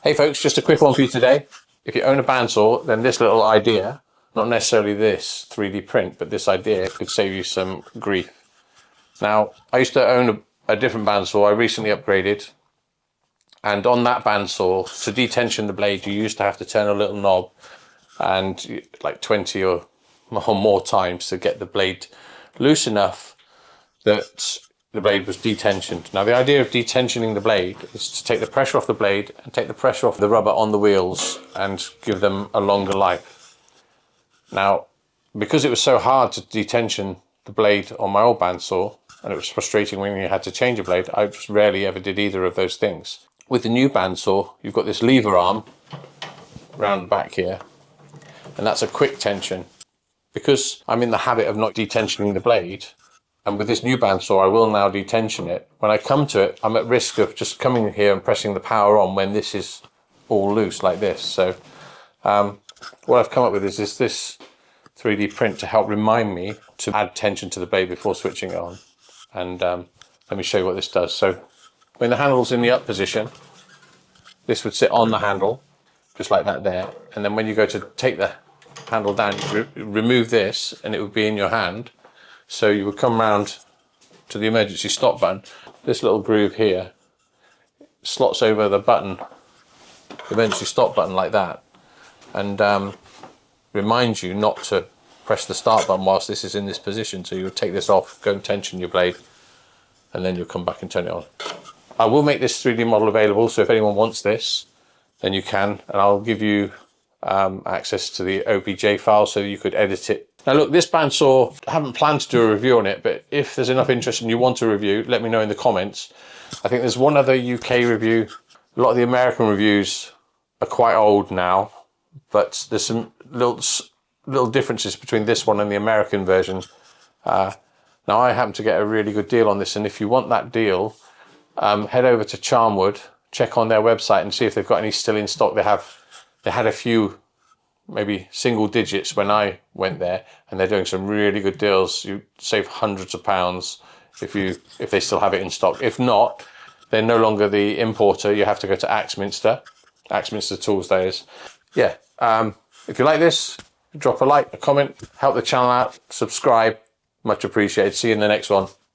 Hey folks, just a quick one for you today. If you own a bandsaw, then this little idea, not necessarily this 3D print, but this idea could save you some grief. Now, I used to own a different bandsaw. I recently upgraded, and on that bandsaw, to detension the blade, you used to have to turn a little knob and like 20 or more times to get the blade loose enough that the blade was detensioned. Now the idea of detensioning the blade is to take the pressure off the blade and take the pressure off the rubber on the wheels and give them a longer life. Now, because it was so hard to detension the blade on my old bandsaw, and it was frustrating when you had to change a blade, I just rarely ever did either of those things. With the new bandsaw, you've got this lever arm around the back here, and that's a quick tension. Because I'm in the habit of not detensioning the blade, and with this new bandsaw I will now detension it, when I come to it I'm at risk of just coming here and pressing the power on when this is all loose like this. So what I've come up with is this 3D print to help remind me to add tension to the blade before switching it on. And let me show you what this does. So when the handle's in the up position, this would sit on the handle just like that there, and then when you go to take the handle down, you remove this and it would be in your hand. So you would come round to the emergency stop button. This little groove here slots over the button, the emergency stop button like that, and reminds you not to press the start button whilst this is in this position. So you would take this off, go and tension your blade, and then you'll come back and turn it on. I will make this 3D model available, so if anyone wants this, then you can, and I'll give you access to the OBJ file so you could edit it. Now look, this bandsaw, I haven't planned to do a review on it, but if there's enough interest and you want a review, let me know in the comments. I think there's one other UK review. A lot of the American reviews are quite old now, but there's some little differences between this one and the American version. Now I happen to get a really good deal on this, and if you want that deal, head over to Charmwood, check on their website and see if they've got any still in stock. They had a few, maybe single digits when I went there, and they're doing some really good deals. You save hundreds of pounds if they still have it in stock. If not, they're no longer the importer. You have to go to Axminster Tools, that is. Yeah, if you like this, drop a like, a comment, help the channel out, subscribe, much appreciated. See you in the next one.